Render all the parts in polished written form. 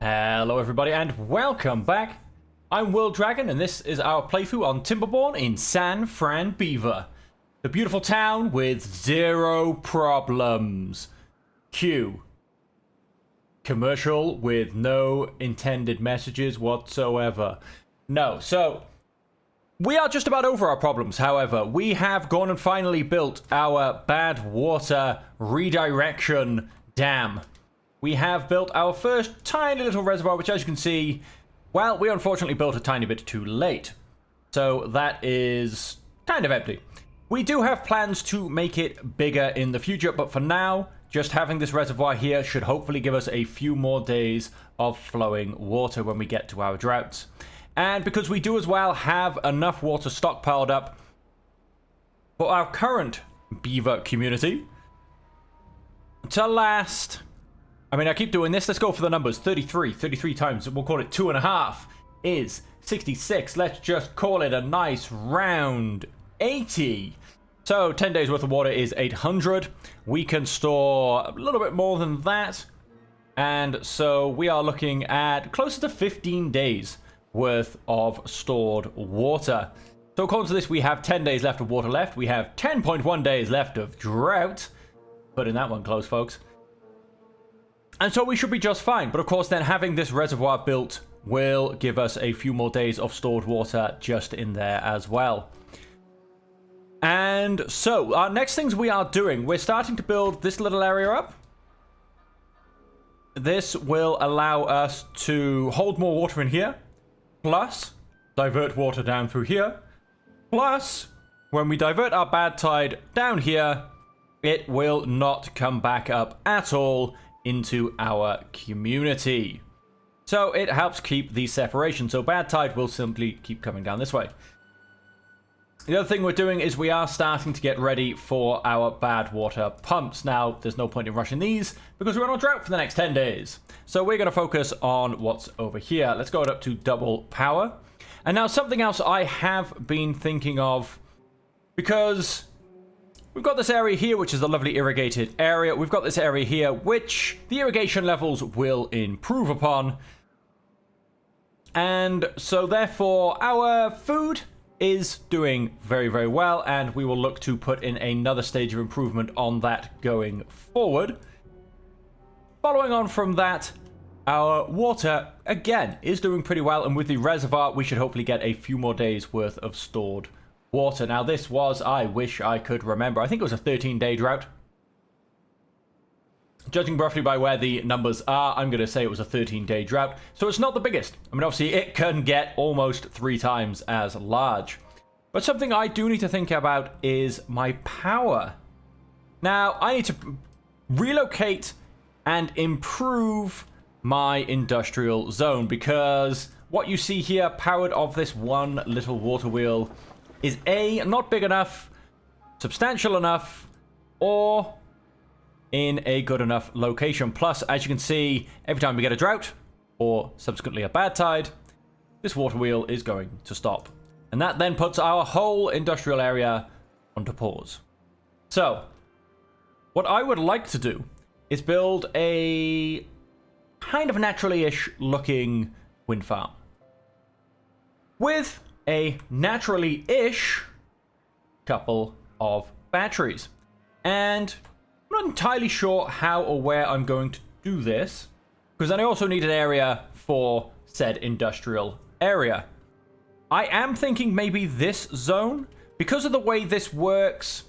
Hello everybody and welcome back. I'm Will Dragon and this is our playthrough on Timberborn in San Fran, Beaver. The beautiful town with zero problems. Q. Commercial with no intended messages whatsoever. No, so we are just about over our problems. However, we have gone and finally built our bad water redirection dam. We have built our first tiny little reservoir, which as you can see, well, we unfortunately built a tiny bit too late. So that is kind of empty. We do have plans to make it bigger in the future, but for now, just having this reservoir here should hopefully give us a few more days of flowing water when we get to our droughts. And because we do as well have enough water stockpiled up for our current beaver community to last... I mean, I keep doing this. Let's go for the numbers. 33 times. We'll call it 2.5 is 66. Let's just call it a nice round 80. So 10 days worth of water is 800. We can store a little bit more than that. And so we are looking at closer to 15 days worth of stored water. So according to this, we have 10 days left of water left. We have 10.1 days left of drought. Put in that one close, folks. And so we should be just fine. But of course, then having this reservoir built will give us a few more days of stored water just in there as well. And so our next things we are doing, we're starting to build this little area up. This will allow us to hold more water in here, plus divert water down through here. Plus, when we divert our bad tide down here, it will not come back up at all into our community. So it helps keep the separation. So bad tide will simply keep coming down this way. The other thing we're doing is we are starting to get ready for our bad water pumps. Now, there's no point in rushing these because we're on a drought for the next 10 days. So we're going to focus on what's over here. Let's go up to double power. And now something else I have been thinking of, because we've got this area here, which is a lovely irrigated area. We've got this area here, which the irrigation levels will improve upon. And so therefore, our food is doing very, very well. And we will look to put in another stage of improvement on that going forward. Following on from that, our water, again, is doing pretty well. And with the reservoir, we should hopefully get a few more days worth of stored water. Now this was, I wish I could remember, I think it was a 13-day drought. Judging roughly by where the numbers are, I'm going to say it was a 13-day drought. So it's not the biggest. I mean, obviously it can get almost 3 times as large. But something I do need to think about is my power. Now, I need to relocate and improve my industrial zone, because what you see here, powered off this one little water wheel, is A, not big enough, substantial enough, or in a good enough location. Plus, as you can see, every time we get a drought, or subsequently a bad tide, this water wheel is going to stop. And that then puts our whole industrial area onto pause. So, what I would like to do is build a kind of naturally-ish looking wind farm with a naturally-ish couple of batteries. And I'm not entirely sure how or where I'm going to do this, because then I also need an area for said industrial area. I am thinking maybe this zone, because of the way this works.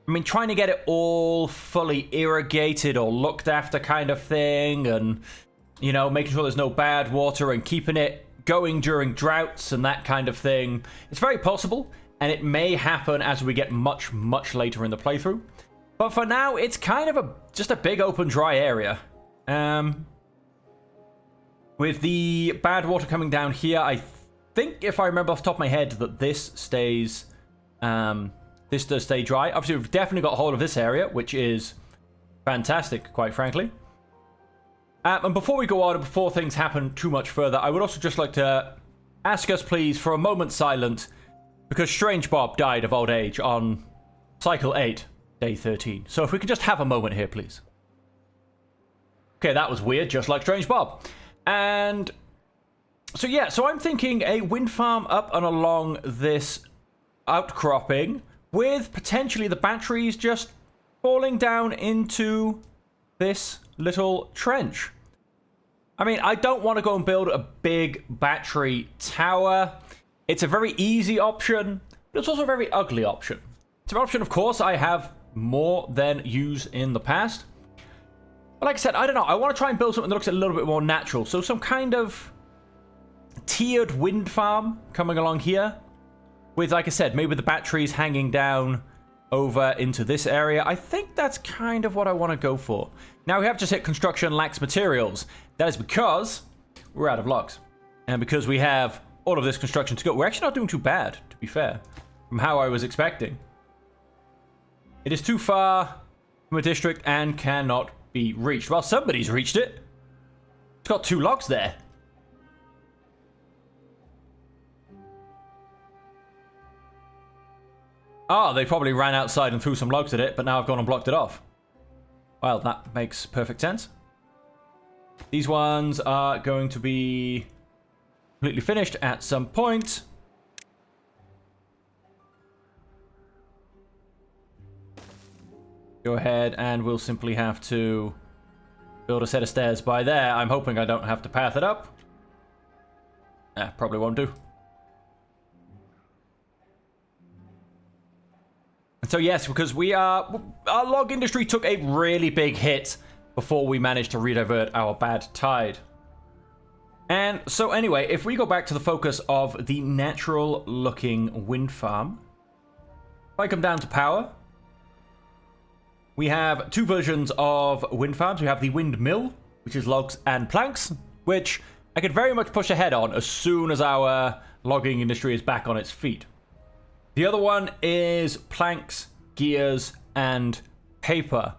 I mean, trying to get it all fully irrigated or looked after kind of thing, and, you know, making sure there's no bad water and keeping it going during droughts and that kind of thing. It's very possible, and it may happen as we get much, much later in the playthrough. But for now, it's kind of just a big open dry area. With the bad water coming down here, I think, if I remember off the top of my head, that this stays, this does stay dry. Obviously, we've definitely got a hold of this area, which is fantastic, quite frankly. And before we go on, and before things happen too much further, I would also just like to ask us, please, for a moment silent, because Strange Bob died of old age on Cycle 8, Day 13. So if we could just have a moment here, please. Okay, that was weird, just like Strange Bob. And so, yeah, so I'm thinking a wind farm up and along this outcropping with potentially the batteries just falling down into this little trench. I mean, I don't want to go and build a big battery tower. It's a very easy option, but it's also a very ugly option. It's an option, of course, I have more than used in the past. But like I said, I don't know. I want to try and build something that looks a little bit more natural. So some kind of tiered wind farm coming along here with, like I said, maybe the batteries hanging down over into this area. I think that's kind of what I want to go for. Now, we have just hit construction lacks materials. That is because we're out of logs. And because we have all of this construction to go. We're actually not doing too bad, to be fair, from how I was expecting. It is too far from a district and cannot be reached. Well, somebody's reached it. It's got 2 logs there. Oh, they probably ran outside and threw some logs at it, but now I've gone and blocked it off. Well, that makes perfect sense. These ones are going to be completely finished at some point. Go ahead and we'll simply have to build a set of stairs by there. I'm hoping I don't have to path it up. Probably won't do. And so yes, because our log industry took a really big hit before we managed to redivert our bad tide. And so anyway, if we go back to the focus of the natural looking wind farm, if I come down to power, we have 2 versions of wind farms. We have the windmill, which is logs and planks, which I could very much push ahead on as soon as our logging industry is back on its feet. The other one is planks, gears, and paper.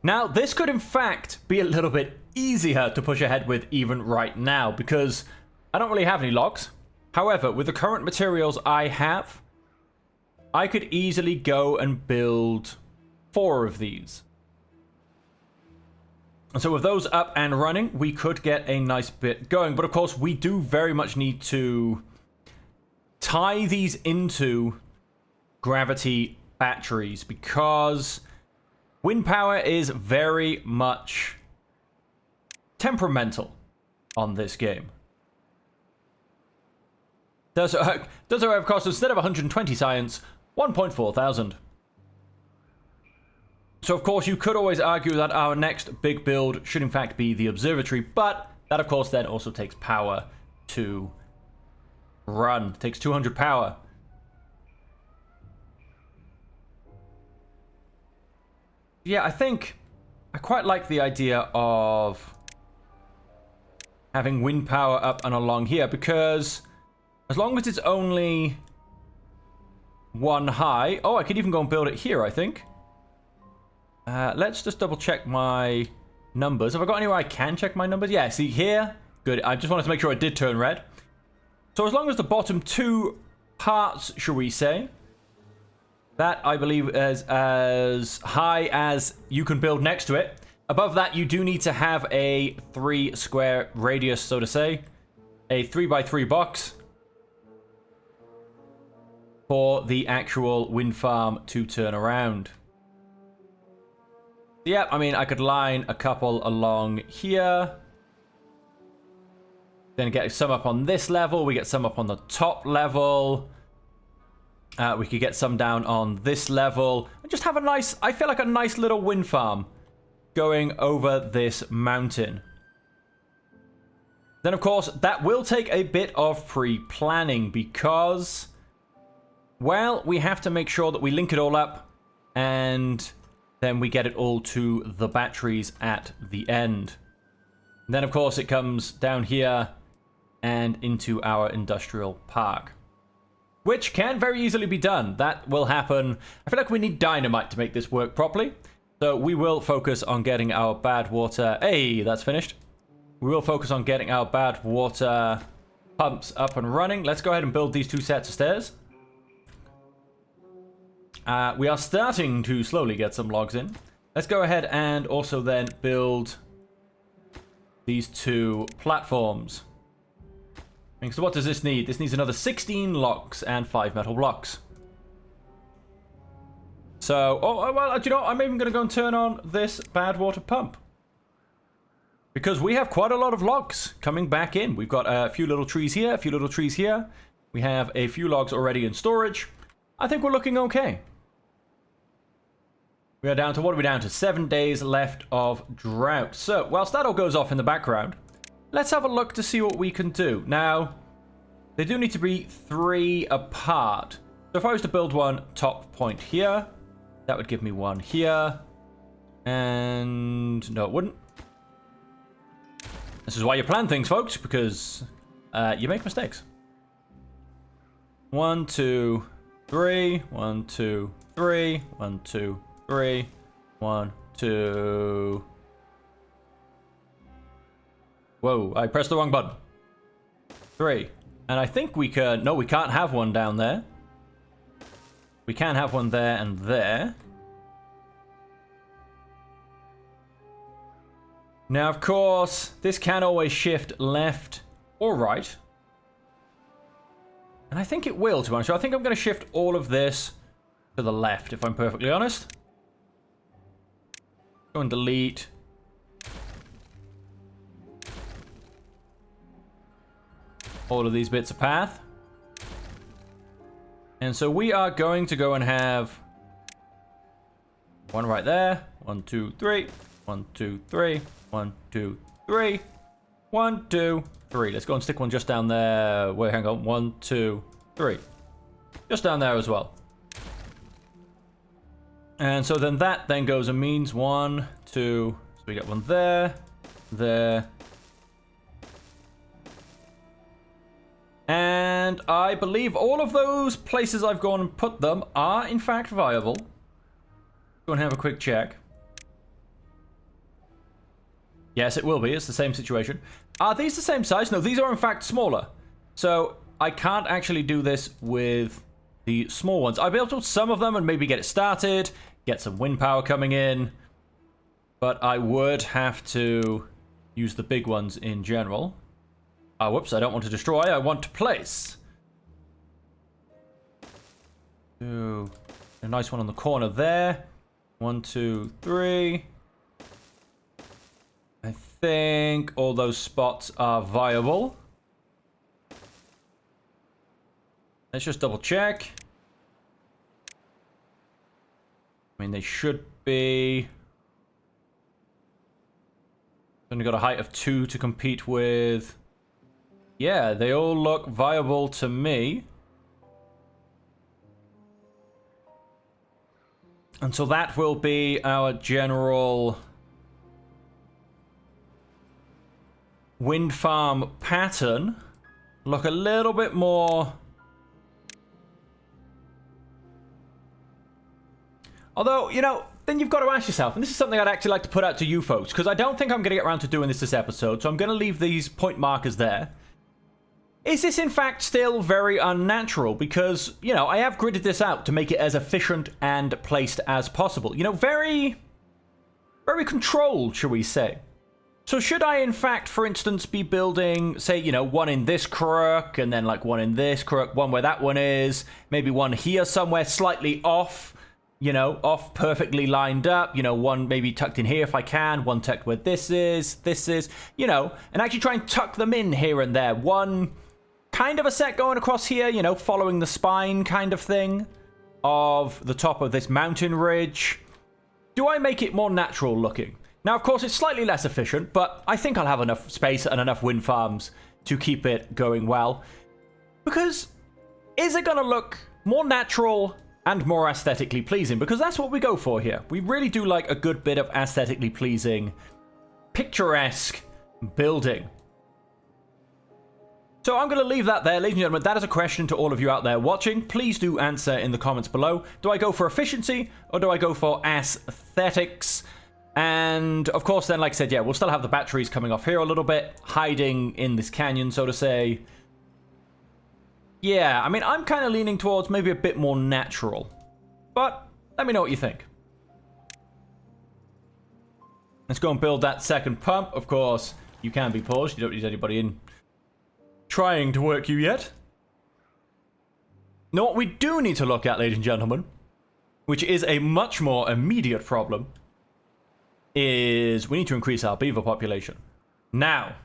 Now, this could in fact be a little bit easier to push ahead with even right now, because I don't really have any logs. However, with the current materials I have, I could easily go and build 4 of these. And so with those up and running, we could get a nice bit going. But of course, we do very much need to tie these into gravity batteries, because wind power is very much temperamental on this game. Does however cost, instead of 120 science, 1.4 thousand. So of course you could always argue that our next big build should in fact be the observatory, but that of course then also takes power to run. It takes 200 power. Yeah, I think I quite like the idea of having wind power up and along here, because as long as it's only 1 high... Oh, I could even go and build it here, I think. Let's just double check my numbers. Have I got anywhere I can check my numbers? Yeah, see here? Good. I just wanted to make sure it did turn red. So as long as the bottom 2 parts, shall we say, that I believe is as high as you can build next to it. Above that, you do need to have a 3 square radius, so to say. A 3x3 box for the actual wind farm to turn around. Yeah, I mean, I could line a couple along here. Then get some up on this level. We get some up on the top level. We could get some down on this level. And just have a nice, I feel like a nice little wind farm going over this mountain. Then, of course, that will take a bit of pre-planning because, well, we have to make sure that we link it all up and then we get it all to the batteries at the end. And then, of course, it comes down here and into our industrial park, which can very easily be done. That will happen. I feel like we need dynamite to make this work properly. So we will focus on getting our bad water. Hey, that's finished. We will focus on getting our bad water pumps up and running. Let's go ahead and build these 2 sets of stairs. We are starting to slowly get some logs in. Let's go ahead and also then build these two platforms. So what does this need? This needs another 16 logs and 5 metal blocks. So, well, do you know, I'm even going to go and turn on this bad water pump. Because we have quite a lot of logs coming back in. We've got a few little trees here, a few little trees here. We have a few logs already in storage. I think we're looking okay. We are down to, what are we down to? 7 days left of drought. So, whilst that all goes off in the background, let's have a look to see what we can do. Now, they do need to be 3 apart. So if I was to build one top point here, that would give me one here. And no, it wouldn't. This is why you plan things, folks, because you make mistakes. 1, 2, 3. 1, 2, 3. 1, 2, 3. 1, 2. Whoa, I pressed the wrong button. 3. And I think we can... No, we can't have one down there. We can have one there and there. Now, of course, this can always shift left or right. And I think it will, to be honest. So I think I'm going to shift all of this to the left, if I'm perfectly honest. Go and delete. All of these bits of path. And so we are going to go and have one right there. 1, 2, 3. 1, 2, 3. 1, 2, 3. 1, 2, 3. Let's go and stick one just down there. Wait, hang on. 1, 2, 3. Just down there as well. And so then that then goes and means 1, 2. So we get one there, there. And I believe all of those places I've gone and put them are in fact viable. Go and have a quick check. Yes, it will be. It's the same situation. Are these the same size? No, these are in fact smaller. So I can't actually do this with the small ones. I'll be able to build some of them and maybe get it started, get some wind power coming in. But I would have to use the big ones in general. Oh, whoops, I don't want to destroy, I want to place. Ooh, a nice one on the corner there. 1, 2, 3. I think all those spots are viable. Let's just double check. I mean, they should be. Only got a height of 2 to compete with. Yeah, they all look viable to me. And so that will be our general wind farm pattern. Look a little bit more. Although, you know, then you've got to ask yourself, and this is something I'd actually like to put out to you folks, because I don't think I'm going to get around to doing this episode, so I'm going to leave these point markers there. Is this in fact still very unnatural? Because, you know, I have gridded this out to make it as efficient and placed as possible. You know, very controlled, shall we say. So should I, in fact, for instance, be building, say, you know, one in this crook, and then like one in this crook, one where that one is, maybe one here somewhere slightly off, you know, off perfectly lined up, you know, one maybe tucked in here if I can, one tucked where this is, you know, and actually try and tuck them in here and there. One kind of a set going across here, you know, following the spine kind of thing of the top of this mountain ridge. Do I make it more natural looking? Now, of course, it's slightly less efficient, but I think I'll have enough space and enough wind farms to keep it going well. Because is it going to look more natural and more aesthetically pleasing? Because that's what we go for here. We really do like a good bit of aesthetically pleasing, picturesque building. So I'm going to leave that there, ladies and gentlemen. That is a question to all of you out there watching. Please do answer in the comments below. Do I go for efficiency or do I go for aesthetics? And of course, then, like I said, yeah, we'll still have the batteries coming off here a little bit, hiding in this canyon, so to say. Yeah, I mean, I'm kind of leaning towards maybe a bit more natural. But let me know what you think. Let's go and build that second pump. Of course, you can be paused. You don't need anybody in trying to work you yet. Now, what we do need to look at, ladies and gentlemen, which is a much more immediate problem, is we need to increase our beaver population. Now,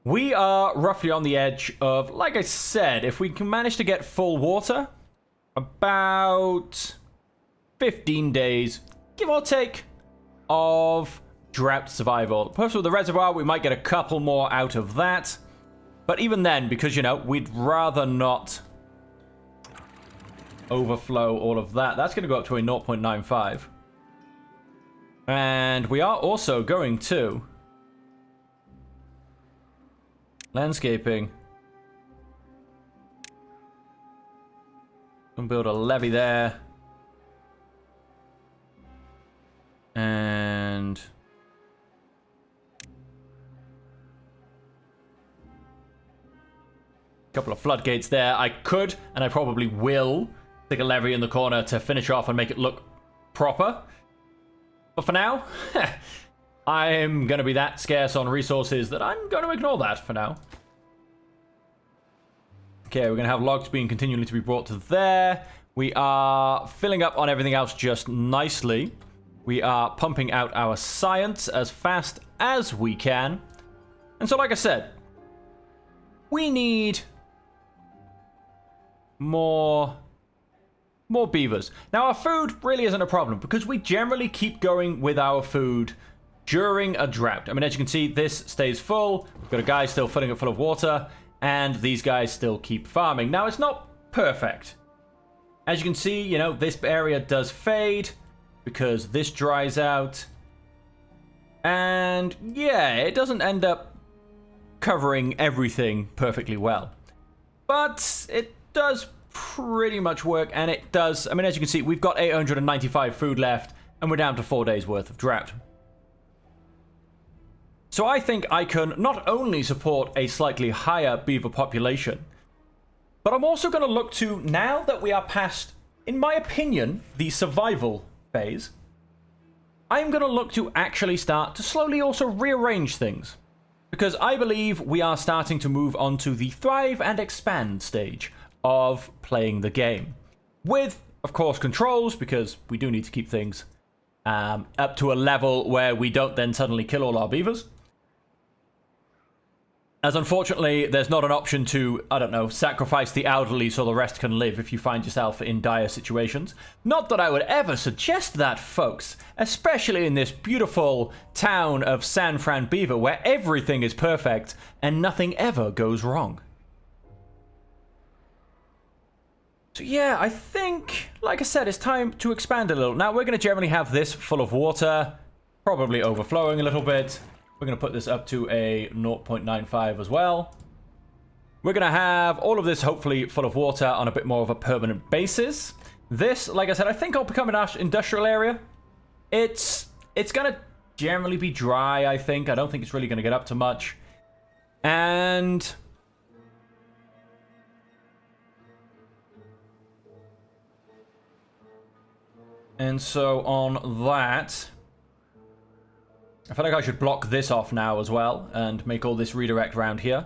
we are roughly on the edge of, like I said, if we can manage to get full water, about 15 days, give or take, of drought survival. Plus with the reservoir, we might get a couple more out of that. But even then, because, you know, we'd rather not overflow all of that. That's going to go up to a 0.95. And we are also going to landscaping. And build a levee there. And a couple of floodgates there. I could, and I probably will, stick a levee in the corner to finish off and make it look proper. But for now, I'm going to be that scarce on resources that I'm going to ignore that for now. Okay, we're going to have logs being continually to be brought to there. We are filling up on everything else just nicely. We are pumping out our science as fast as we can. And so, like I said, we need more beavers. Now, our food really isn't a problem because we generally keep going with our food during a drought. I mean, as you can see, this stays full. We've got a guy still filling it full of water, and these guys still keep farming. Now, it's not perfect. As you can see, you know, this area does fade because this dries out. And yeah, it doesn't end up covering everything perfectly well. But it does pretty much work, and it does. I mean, as you can see, we've got 895 food left, and we're down to 4 days worth of drought. So I think I can not only support a slightly higher beaver population, but I'm also going to look to, now that we are past, in my opinion, the survival phase, I'm going to look to actually start to slowly also rearrange things. Because I believe we are starting to move on to the thrive and expand stage of playing the game. With, of course, controls, because we do need to keep things up to a level where we don't then suddenly kill all our beavers. As unfortunately, there's not an option to, I don't know, sacrifice the elderly so the rest can live if you find yourself in dire situations. Not that I would ever suggest that, folks, especially in this beautiful town of San Fran Beaver where everything is perfect and nothing ever goes wrong. So yeah, I think, like I said, it's time to expand a little. Now, we're going to generally have this full of water, probably overflowing a little bit. We're going to put this up to a 0.95 as well. We're going to have all of this hopefully full of water on a bit more of a permanent basis. This, like I said, I think will become an industrial area. It's going to generally be dry, I think. I don't think it's really going to get up to much. And so on that, I feel like I should block this off now as well and make all this redirect around here.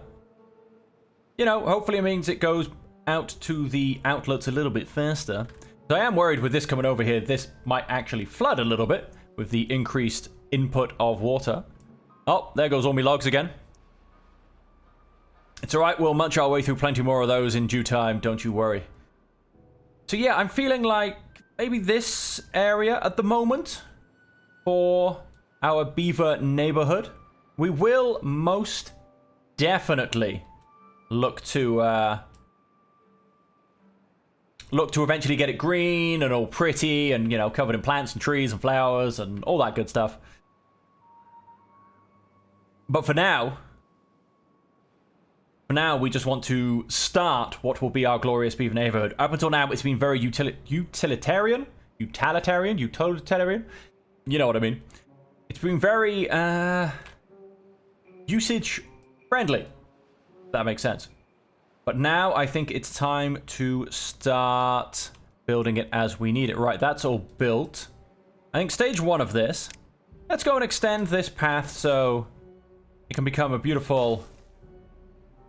You know, hopefully it means it goes out to the outlets a little bit faster. So I am worried with this coming over here, this might actually flood a little bit with the increased input of water. Oh, there goes all my logs again. It's alright, we'll munch our way through plenty more of those in due time, don't you worry. So yeah, I'm feeling like maybe this area at the moment for our beaver neighborhood. We will most definitely look to eventually get it green and all pretty and, you know, covered in plants and trees and flowers and all that good stuff. But for now, we just want to start what will be our glorious beaver neighborhood. Up until now, it's been very utilitarian. You know what I mean. It's been very usage friendly. That makes sense. But now I think it's time to start building it as we need it. Right, that's all built. I think stage 1 of this. Let's go and extend this path so it can become a beautiful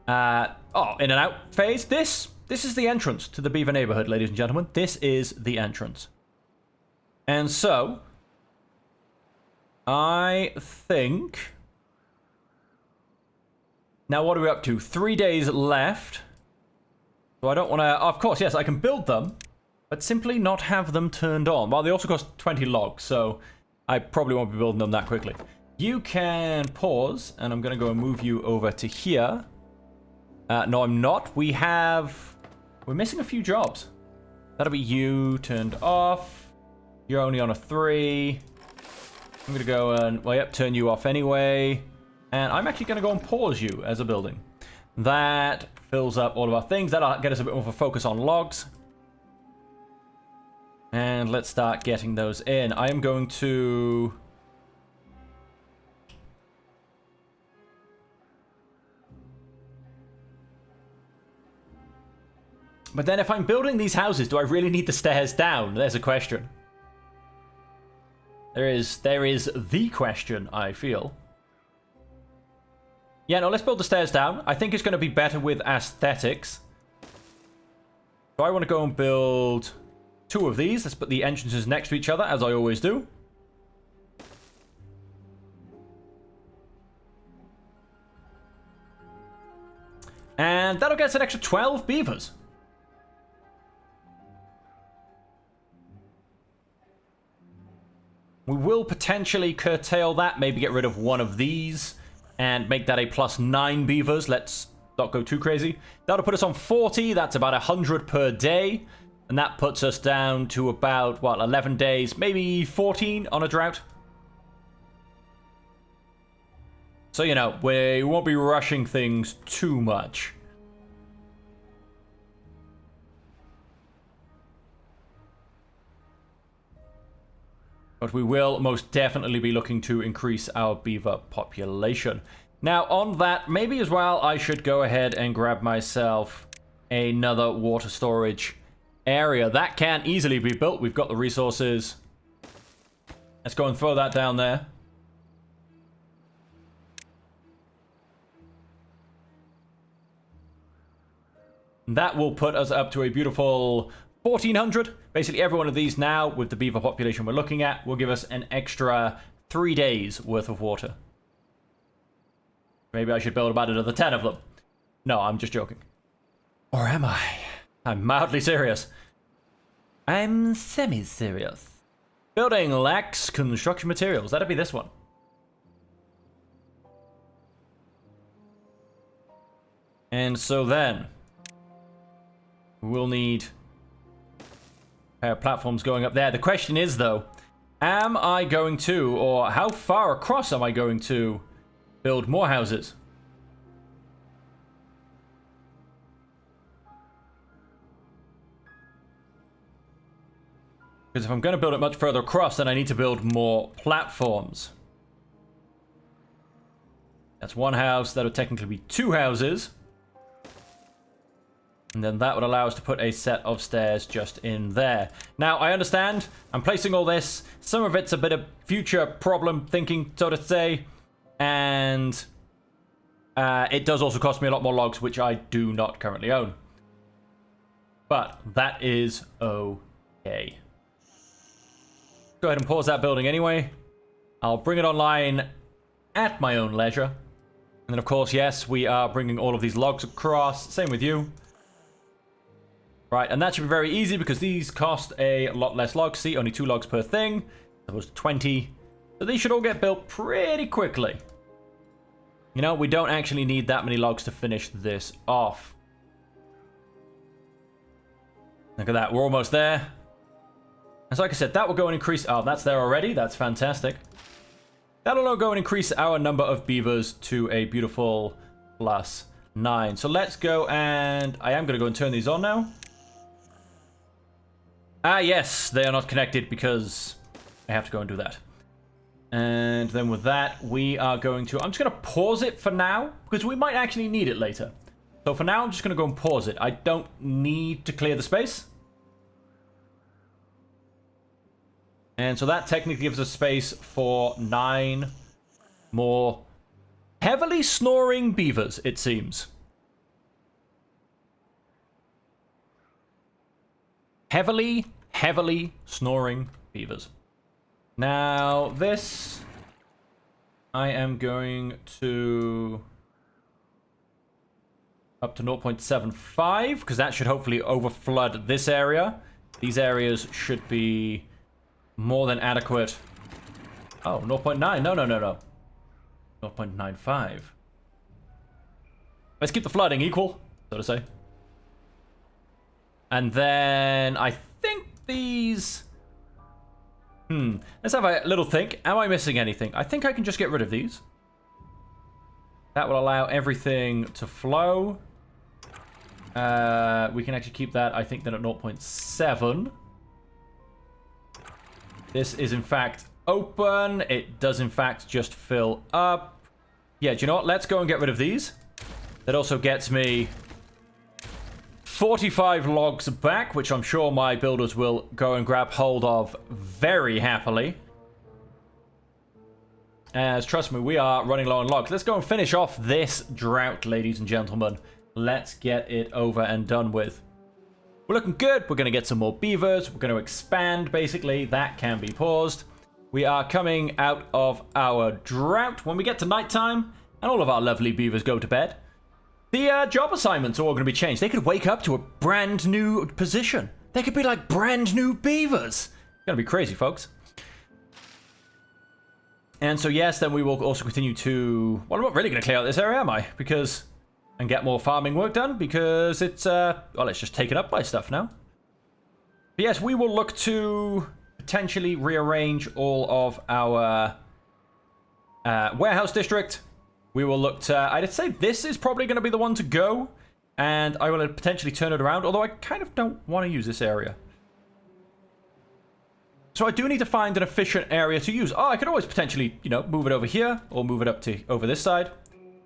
in and out phase. This is the entrance to the Beaver neighborhood, ladies and gentlemen. This is the entrance. And so I think now what are we up to? 3 days left. So I don't want to, of course, yes, I can build them, but simply not have them turned on. Well, they also cost 20 logs, so I probably won't be building them that quickly. You can pause, and I'm going to go and move you over to here. No, I'm not. We're missing a few jobs. That'll be you turned off. You're only on a 3. I'm going to go and, well, yep, turn you off anyway. And I'm actually going to go and pause you as a building. That fills up all of our things. That'll get us a bit more of a focus on logs. And let's start getting those in. I am going to... But then if I'm building these houses, do I really need the stairs down? There's a question. There is the question, I feel. Yeah, no, let's build the stairs down. I think it's going to be better with aesthetics. So I want to go and build 2 of these. Let's put the entrances next to each other, as I always do. And that'll get us an extra 12 beavers. We will potentially curtail that, maybe get rid of one of these and make that a +9 beavers. Let's not go too crazy. That'll put us on 40. That's about 100 per day. And that puts us down to about, what, 11 days, maybe 14 on a drought. So, you know, we won't be rushing things too much. But we will most definitely be looking to increase our beaver population. Now, on that, maybe as well, I should go ahead and grab myself another water storage area. That can easily be built. We've got the resources. Let's go and throw that down there. That will put us up to a beautiful 1,400. Basically, every one of these now, with the beaver population we're looking at, will give us an extra 3 days worth of water. Maybe I should build about another 10 of them. No, I'm just joking. Or am I? I'm mildly serious. I'm semi-serious. Building lacks construction materials. That'd be this one. And so then, we'll need platforms going up there. The question is, though, am I going to, or how far across am I going to build more houses? Because if I'm going to build it much further across, then I need to build more platforms. That's one house. That would technically be 2 houses. And then that would allow us to put a set of stairs just in there. Now, I understand. I'm placing all this. Some of it's a bit of future problem thinking, so to say. And it does also cost me a lot more logs, which I do not currently own. But that is okay. Go ahead and pause that building anyway. I'll bring it online at my own leisure. And then, of course, yes, we are bringing all of these logs across. Same with you. Right, and that should be very easy because these cost a lot less logs. See, only 2 logs per thing. That was 20. So these should all get built pretty quickly. You know, we don't actually need that many logs to finish this off. Look at that, we're almost there. And so like I said, that will go and increase... Oh, that's there already. That's fantastic. That'll go and increase our number of beavers to a beautiful +9. So let's go and... I am going to go and turn these on now. Ah, yes, they are not connected because I have to go and do that. And then with that, we are going to... I'm just going to pause it for now because we might actually need it later. So for now, I'm just going to go and pause it. I don't need to clear the space. And so that technically gives us space for 9 more Heavily snoring beavers, it seems. Heavily snoring beavers. Now, this... I am going to... up to 0.75, because that should hopefully overflood this area. These areas should be more than adequate. Oh, 0.9. No. 0.95. Let's keep the flooding equal, so to say. And then I think these... Let's have a little think. Am I missing anything? I think I can just get rid of these. That will allow everything to flow. We can actually keep that, I think, then at 0.7. This is, in fact, open. It does, in fact, just fill up. Yeah, do you know what? Let's go and get rid of these. That also gets me 45 logs back, which I'm sure my builders will go and grab hold of very happily. As, trust me, we are running low on logs. Let's go and finish off this drought, ladies and gentlemen. Let's get it over and done with. We're looking good. We're going to get some more beavers. We're going to expand, basically. That can be paused. We are coming out of our drought. When we get to nighttime, and all of our lovely beavers go to bed, the job assignments are all going to be changed. They could wake up to a brand new position. They could be like brand new beavers. It's going to be crazy, folks. And so, yes, then we will also continue to... Well, I'm not really going to clear out this area, am I? Because... And get more farming work done, because it's... Well, it's just taken up by stuff now. But yes, we will look to potentially rearrange all of our warehouse district. We will look to... I'd say this is probably going to be the one to go. And I will potentially turn it around, although I kind of don't want to use this area. So I do need to find an efficient area to use. Oh, I could always potentially, you know, move it over here, or move it up to over this side.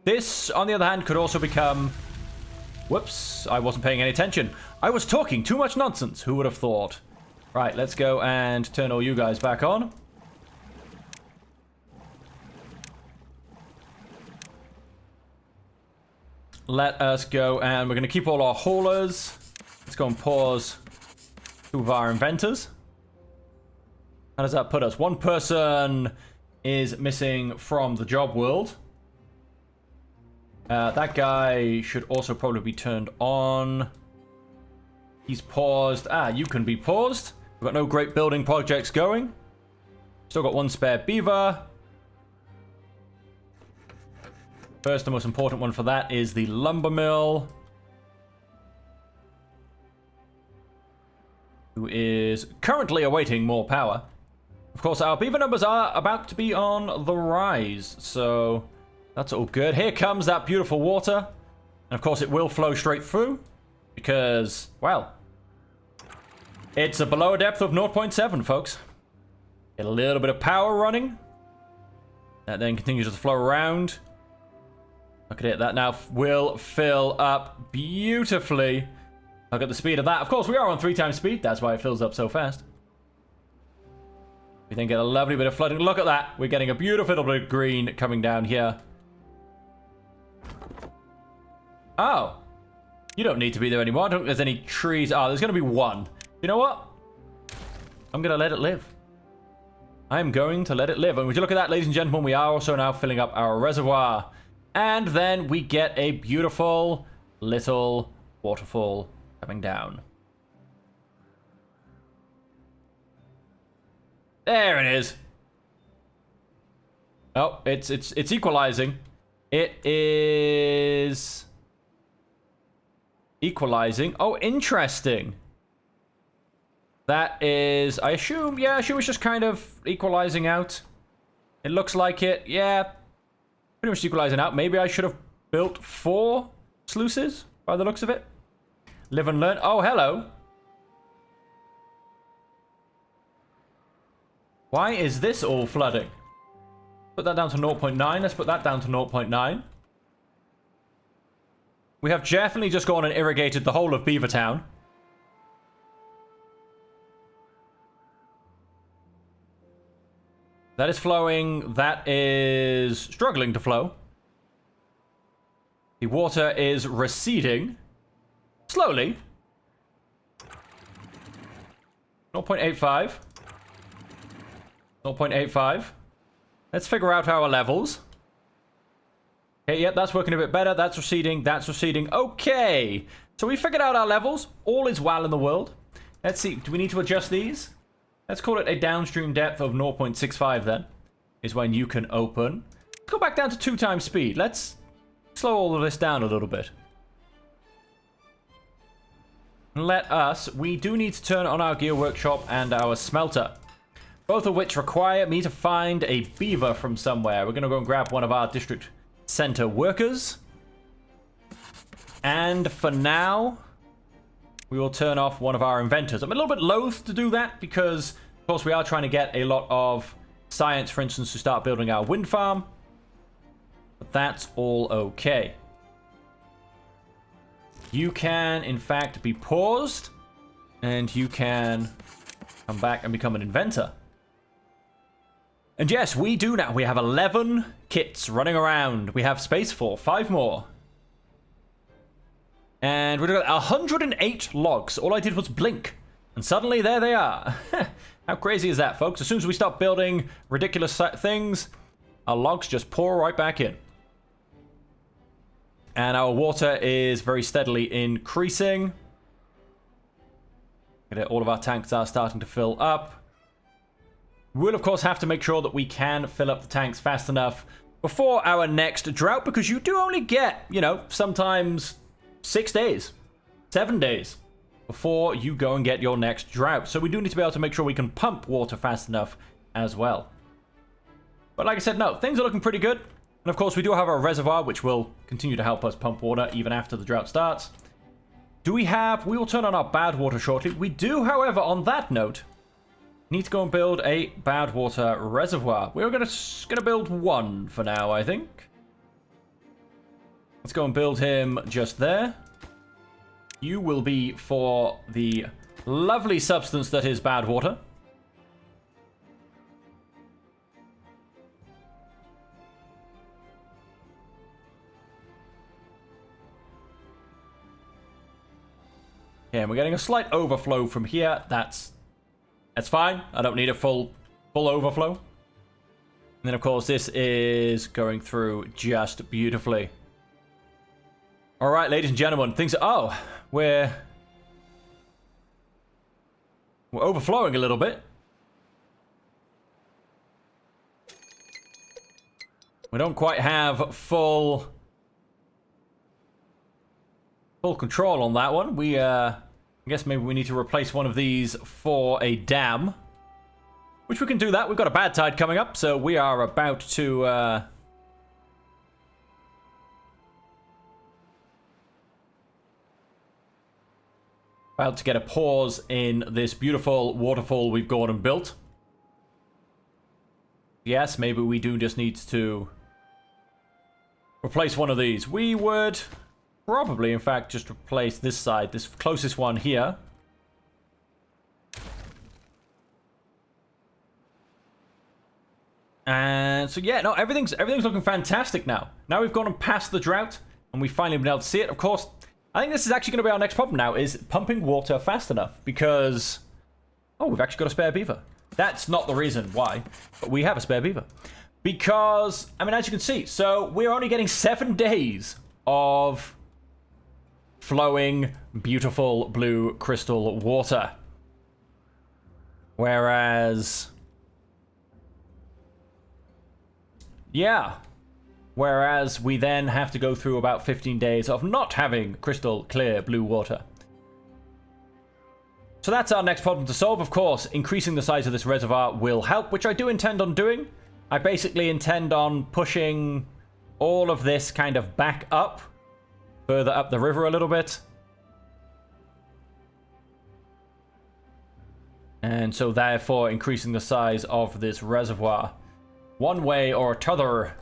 This, on the other hand, could also become... Whoops, I wasn't paying any attention. I was talking too much nonsense. Who would have thought? Right, let's go and turn all you guys back on. Let us go, and we're going to keep all our haulers. Let's go and pause two of our inventors. How does that put us? One person is missing from the job world. That guy should also probably be turned on. He's paused. Ah, you can be paused. We've got no great building projects going. Still got one spare beaver. First, the most important one for that is the lumber mill, who is currently awaiting more power. Of course, our beaver numbers are about to be on the rise, so that's all good. Here comes that beautiful water. And of course, it will flow straight through because, well, it's below a depth of 0.7, folks. Get a little bit of power running. That then continues to flow around. Look at it. That now will fill up beautifully. Look at the speed of that. Of course, we are on 3 times speed. That's why it fills up so fast. We then get a lovely bit of flooding. Look at that. We're getting a beautiful little bit of green coming down here. Oh. You don't need to be there anymore. I don't think there's any trees. Oh, there's going to be one. You know what? I'm going to let it live. I'm going to let it live. And would you look at that, ladies and gentlemen? We are also now filling up our reservoir. And then we get a beautiful little waterfall coming down. There it is. Oh, it's equalizing. It is equalizing. Oh, interesting. That is, I assume, yeah, she was just kind of equalizing out. It looks like it, yeah. Pretty much equalizing out. Maybe I should have built 4 sluices by the looks of it. Live and learn. Oh, hello. Why is this all flooding? Put that down to 0.9. Let's put that down to 0.9. We have definitely just gone and irrigated the whole of Beavertown. That is flowing. That is struggling to flow. The water is receding. Slowly. 0.85. 0.85. Let's figure out our levels. Okay, yep, that's working a bit better. That's receding. That's receding. Okay. So we figured out our levels. All is well in the world. Let's see. Do we need to adjust these? Let's call it a downstream depth of 0.65 then. Is when you can open. Let's go back down to 2 times speed. Let's slow all of this down a little bit. We do need to turn on our gear workshop and our smelter. Both of which require me to find a beaver from somewhere. We're going to go and grab one of our district center workers. And for now, we will turn off one of our inventors. I'm a little bit loath to do that because, of course, we are trying to get a lot of science, for instance, to start building our wind farm. But that's all okay. You can, in fact, be paused. And you can come back and become an inventor. And yes, we do now. We have 11 kits running around. We have space for 5 more. And we've got 108 logs. All I did was blink. And suddenly, there they are. How crazy is that, folks? As soon as we stop building ridiculous things, our logs just pour right back in. And our water is very steadily increasing. All of our tanks are starting to fill up. We'll, of course, have to make sure that we can fill up the tanks fast enough before our next drought, because you do only get, you know, sometimes 6 days, 7 days before you go and get your next drought. So we do need to be able to make sure we can pump water fast enough as well. But like I said, no, things are looking pretty good. And of course, we do have our reservoir, which will continue to help us pump water even after the drought starts. We will turn on our bad water shortly. We do, however, on that note, need to go and build a bad water reservoir. We're gonna build one for now, I think. Let's go and build him just there. You will be for the lovely substance that is bad water. Yeah, and we're getting a slight overflow from here. That's fine. I don't need a full overflow. And then, of course, this is going through just beautifully. All right, ladies and gentlemen, we're overflowing a little bit. We don't quite have full control on that one. I guess maybe we need to replace one of these for a dam. Which we can do that. We've got a bad tide coming up, so we are about to... about to get a pause in this beautiful waterfall we've gone and built. Yes, maybe we do just need to replace one of these. We would... probably, in fact, just replace this side, this closest one here. And so, yeah, no, everything's looking fantastic now. Now we've gone and passed the drought, and we've finally been able to see it. Of course, I think this is actually going to be our next problem now, is pumping water fast enough, because... oh, we've actually got a spare beaver. That's not the reason why, but we have a spare beaver. Because, I mean, as you can see, so we're only getting 7 days of... flowing, beautiful blue crystal water. Whereas... yeah. Whereas we then have to go through about 15 days of not having crystal clear blue water. So that's our next problem to solve. Of course, increasing the size of this reservoir will help, which I do intend on doing. I basically intend on pushing all of this kind of back up. Further up the river a little bit. And so therefore increasing the size of this reservoir. One way or t'other.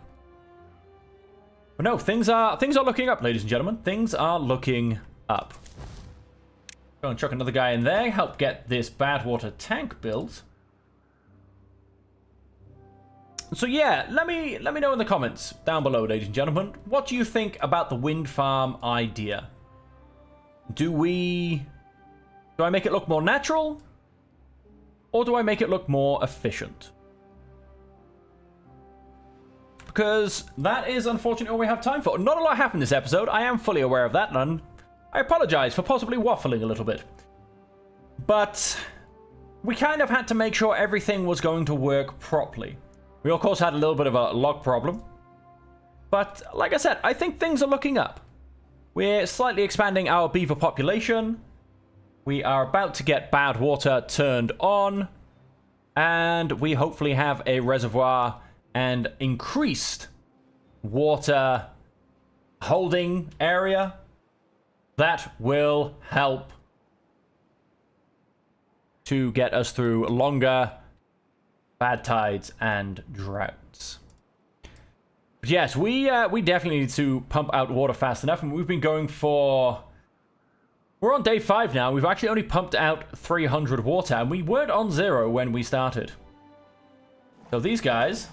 But no, things are looking up, ladies and gentlemen. Things are looking up. Go and chuck another guy in there. Help get this bad water tank built. So yeah, let me know in the comments down below, ladies and gentlemen. What do you think about the wind farm idea? Do I make it look more natural? Or do I make it look more efficient? Because that is unfortunately all we have time for. Not a lot happened this episode. I am fully aware of that, and I apologize for possibly waffling a little bit. But we kind of had to make sure everything was going to work properly. We, of course, had a little bit of a log problem. But, like I said, I think things are looking up. We're slightly expanding our beaver population. We are about to get bad water turned on. And we hopefully have a reservoir and increased water holding area that will help to get us through longer bad tides and droughts. But yes, we definitely need to pump out water fast enough, and we've been going for... We're on day 5 now. We've actually only pumped out 300 water, and we weren't on 0 when we started. So these guys...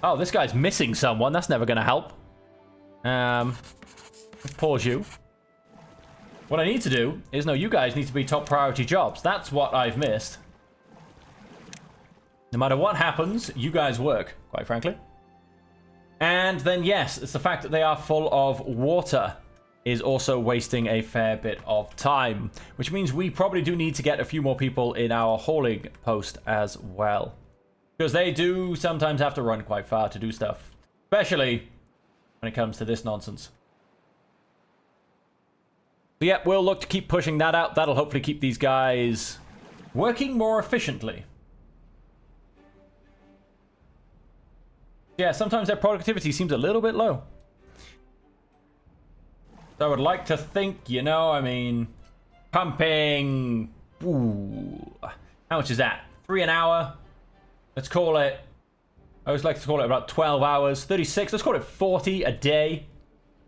Oh, this guy's missing someone. That's never going to help. Pause you. What I need to do is, no, you guys need to be top priority jobs. That's what I've missed. No matter what happens, you guys work, quite frankly. And then, yes, it's the fact that they are full of water is also wasting a fair bit of time, which means we probably do need to get a few more people in our hauling post as well. Because they do sometimes have to run quite far to do stuff, especially when it comes to this nonsense. So yeah, we'll look to keep pushing that out. That'll hopefully keep these guys working more efficiently. Yeah, sometimes their productivity seems a little bit low. So I would like to think, you know, I mean, pumping... Ooh, how much is that? 3 an hour? Let's call it... I always like to call it about 12 hours. 36, let's call it 40 a day.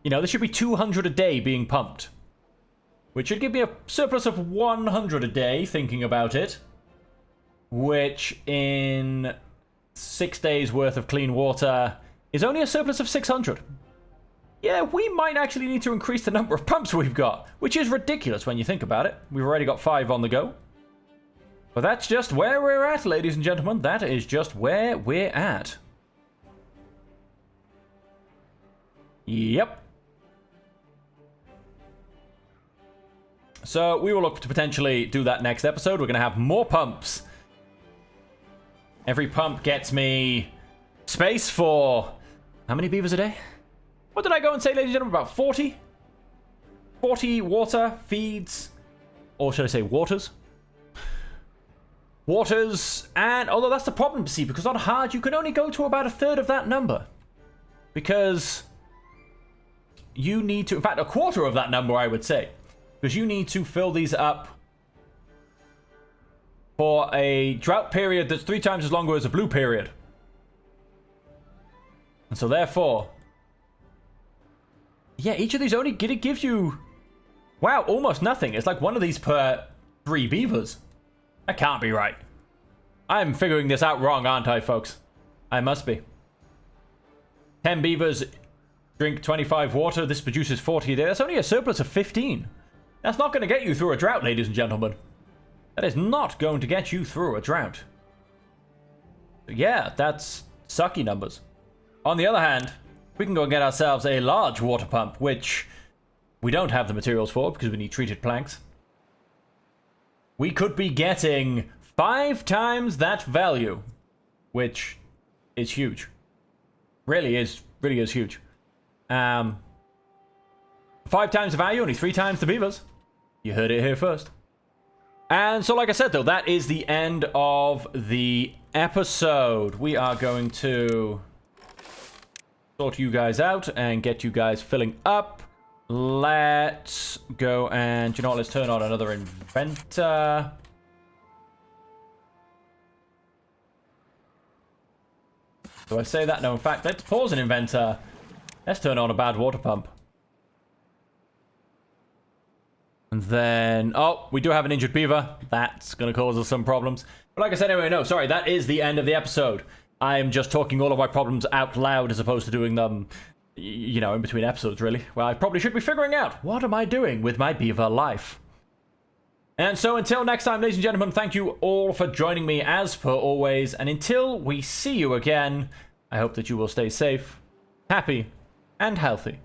You know, there should be 200 a day being pumped. Which should give me a surplus of 100 a day, thinking about it. Which in 6 days worth of clean water is only a surplus of 600. Yeah, we might actually need to increase the number of pumps we've got, which is ridiculous when you think about it. We've already got 5 on the go. But that's just where we're at, ladies and gentlemen. That is just where we're at. Yep. So we will look to potentially do that next episode. We're going to have more pumps. Every pump gets me space for... How many beavers a day? What did I go and say, ladies and gentlemen? About 40? 40 water feeds. Or should I say waters? Waters. And although that's the problem, see, because on hard you can only go to about 1/3 of that number. Because you need to... In fact, 1/4 of that number, I would say. Because you need to fill these up for a drought period that's 3 times as long as a blue period. And so therefore... Yeah, each of these only gives you... Wow, almost nothing. It's like one of these per 3 beavers. That can't be right. I'm figuring this out wrong, aren't I, folks? I must be. 10 beavers drink 25 water. This produces 40 a day. That's only a surplus of 15. That's not going to get you through a drought, ladies and gentlemen. That is not going to get you through a drought. Yeah, that's sucky numbers. On the other hand, we can go and get ourselves a large water pump, which we don't have the materials for because we need treated planks. We could be getting 5 times that value, which is huge. Really is huge. 5 times the value, only 3 times the beavers. You heard it here first. And so, like I said, though, that is the end of the episode. We are going to sort you guys out and get you guys filling up. Let's go and, you know what, let's turn on another inventor. Do I say that? No, in fact, let's pause an inventor. Let's turn on a bad water pump. And then, oh, we do have an injured beaver. That's going to cause us some problems. But like I said, anyway, no, sorry, that is the end of the episode. I'm just talking all of my problems out loud as opposed to doing them, you know, in between episodes, really. Well, I probably should be figuring out, what am I doing with my beaver life? And so until next time, ladies and gentlemen, thank you all for joining me as per always. And until we see you again, I hope that you will stay safe, happy, and healthy.